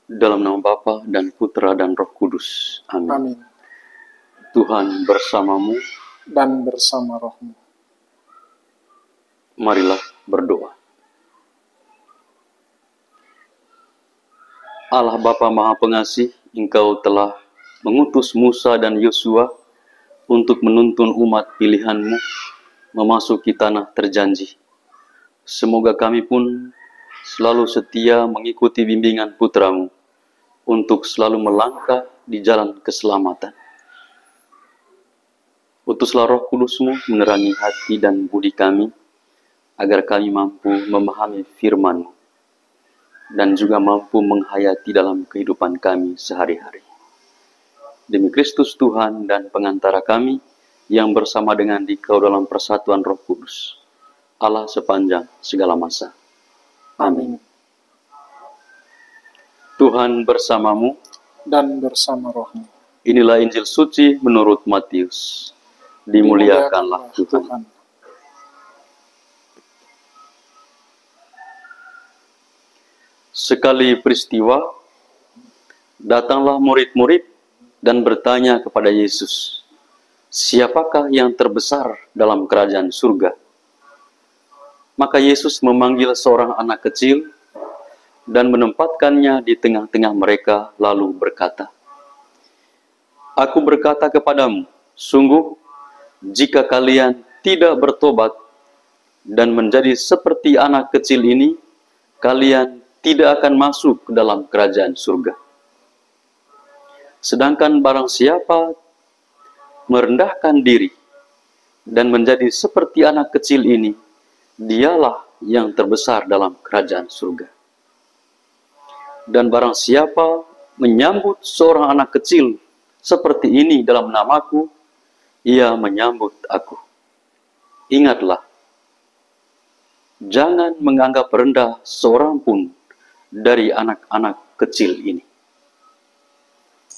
Dalam nama Bapa dan Putra dan Roh Kudus. Amin. Amin. Tuhan bersamamu. Dan bersama rohmu. Marilah berdoa. Allah Bapa Maha Pengasih, Engkau telah mengutus Musa dan Yosua untuk menuntun umat pilihan-Mu memasuki tanah terjanji. Semoga kami pun selalu setia mengikuti bimbingan Putra-Mu untuk selalu melangkah di jalan keselamatan. Utuslah Roh Kudus-Mu menerangi hati dan budi kami, agar kami mampu memahami firman-Mu dan juga mampu menghayati dalam kehidupan kami sehari-hari. Demi Kristus Tuhan dan pengantara kami, yang bersama dengan Dikau dalam persatuan Roh Kudus, Allah sepanjang segala masa. Amin. Tuhan bersamamu. Dan bersama rohmu. Inilah Injil suci menurut Matius. Dimuliakanlah Tuhan. Sekali peristiwa, datanglah murid-murid dan bertanya kepada Yesus, "Siapakah yang terbesar dalam kerajaan surga?" Maka Yesus memanggil seorang anak kecil dan menempatkannya di tengah-tengah mereka, lalu berkata, "Aku berkata kepadamu, sungguh, jika kalian tidak bertobat dan menjadi seperti anak kecil ini, kalian tidak akan masuk ke dalam kerajaan surga. Sedangkan barang siapa merendahkan diri dan menjadi seperti anak kecil ini, dialah yang terbesar dalam kerajaan surga. Dan barang siapa menyambut seorang anak kecil seperti ini dalam namaku, ia menyambut aku. Ingatlah, jangan menganggap rendah seorang pun dari anak-anak kecil ini.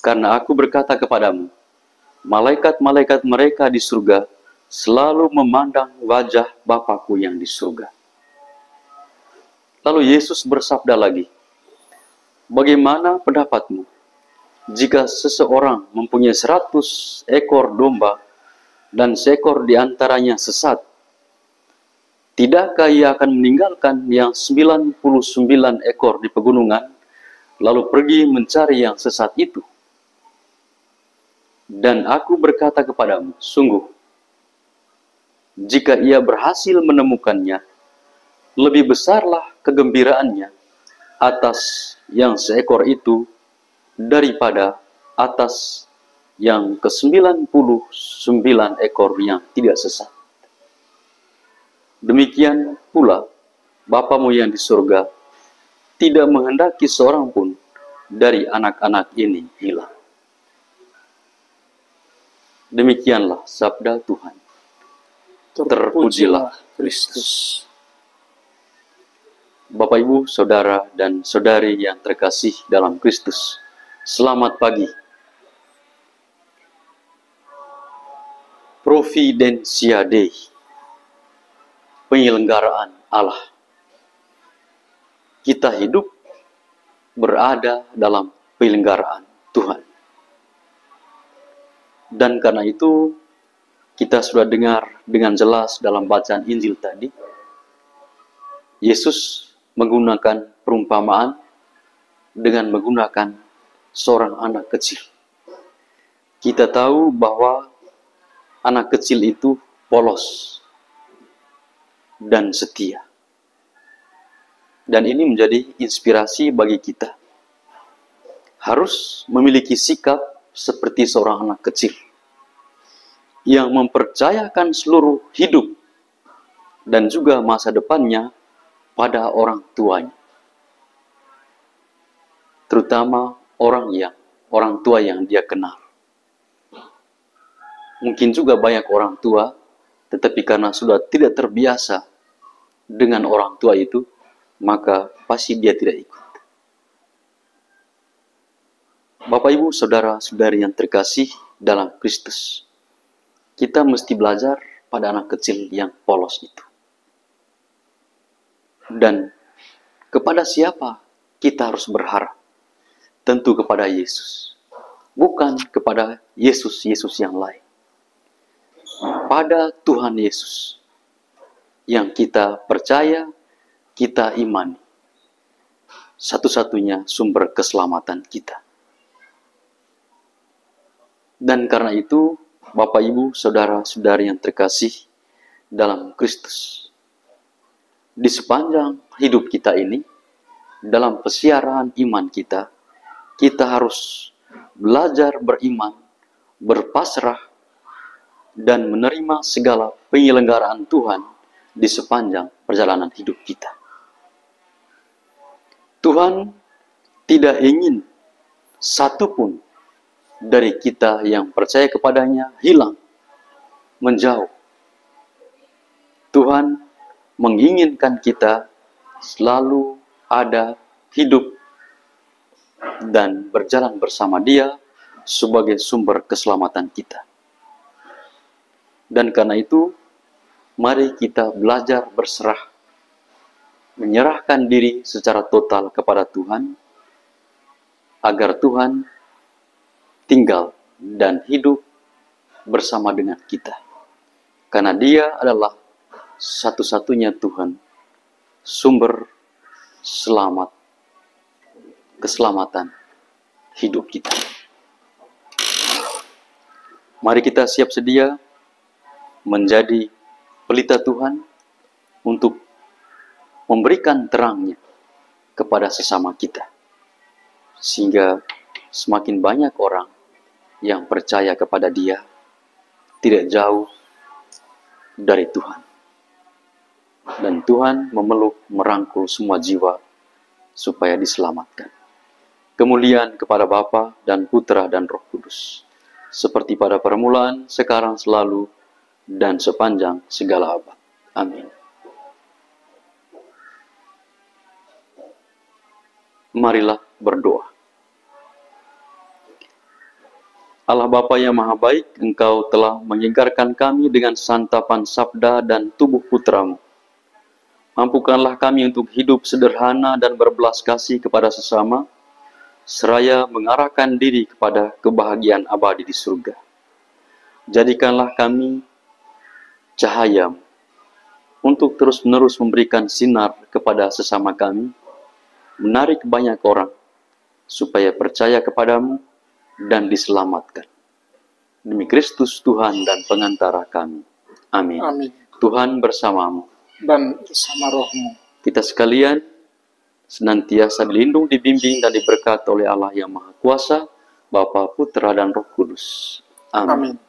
Karena aku berkata kepadamu, malaikat-malaikat mereka di surga selalu memandang wajah Bapa-Ku yang di surga." Lalu Yesus bersabda lagi, "Bagaimana pendapatmu? Jika seseorang mempunyai 100 ekor domba dan seekor di antaranya sesat, tidakkah ia akan meninggalkan yang 99 ekor di pegunungan, lalu pergi mencari yang sesat itu? Dan aku berkata kepadamu, sungguh, jika ia berhasil menemukannya, lebih besarlah kegembiraannya atas yang seekor itu daripada atas yang ke-99 ekor yang tidak sesat. Demikian pula Bapamu yang di surga tidak menghendaki seorang pun dari anak-anak ini hilang." Demikianlah sabda Tuhan. Terpujilah Kristus. Bapak, Ibu, Saudara, dan Saudari yang terkasih dalam Kristus, selamat pagi. Providentia Dei, penyelenggaraan Allah. Kita hidup berada dalam penyelenggaraan Tuhan. Dan karena itu, kita sudah dengar dengan jelas dalam bacaan Injil tadi, Yesus menggunakan perumpamaan dengan menggunakan seorang anak kecil. Kita tahu bahwa anak kecil itu polos dan setia. Dan ini menjadi inspirasi bagi kita. Harus memiliki sikap seperti seorang anak kecil yang mempercayakan seluruh hidup dan juga masa depannya pada orang tuanya. Terutama orang tua yang dia kenal. Mungkin juga banyak orang tua, tetapi karena sudah tidak terbiasa dengan orang tua itu, maka pasti dia tidak ikut. Bapak, Ibu, Saudara-saudari yang terkasih dalam Kristus, kita mesti belajar pada anak kecil yang polos itu. Dan kepada siapa kita harus berharap? tentu kepada Yesus, bukan kepada Yesus-Yesus yang lain. Pada Tuhan Yesus yang kita percaya, kita imani, satu-satunya sumber keselamatan kita. Dan karena itu, Bapak, Ibu, Saudara-saudari yang terkasih dalam Kristus, di sepanjang hidup kita ini, dalam pesiaran iman kita, kita harus belajar beriman, berpasrah, dan menerima segala penyelenggaraan Tuhan di sepanjang perjalanan hidup kita. Tuhan tidak ingin satupun dari kita yang percaya kepadanya hilang, menjauh. Tuhan menginginkan kita selalu ada, hidup, dan berjalan bersama Dia sebagai sumber keselamatan kita. Dan karena itu, mari kita belajar berserah, menyerahkan diri secara total kepada Tuhan, agar Tuhan tinggal dan hidup bersama dengan kita. Karena Dia adalah satu-satunya Tuhan, sumber selamat, keselamatan hidup kita. Mari kita siap sedia menjadi pelita Tuhan untuk memberikan terangnya kepada sesama kita, sehingga semakin banyak orang yang percaya kepada Dia, tidak jauh dari Tuhan. Dan Tuhan memeluk, merangkul semua jiwa supaya diselamatkan. Kemuliaan kepada Bapa dan Putra dan Roh Kudus, seperti pada permulaan, sekarang, selalu, dan sepanjang segala abad. Amin. Marilah berdoa. Allah Bapa yang Maha Baik, Engkau telah menyegarkan kami dengan santapan sabda dan tubuh Putramu. Mampukanlah kami untuk hidup sederhana dan berbelas kasih kepada sesama, seraya mengarahkan diri kepada kebahagiaan abadi di surga. Jadikanlah kami cahaya untuk terus-menerus memberikan sinar kepada sesama kami, menarik banyak orang supaya percaya kepadamu dan diselamatkan. Demi Kristus Tuhan dan pengantara kami. Amin. Amin. Tuhan bersamamu. Dan bersama rohmu. Kita sekalian senantiasa dilindung, dibimbing, dan diberkati oleh Allah yang Maha Kuasa, Bapa, Putra, dan Roh Kudus. Amin. Amin.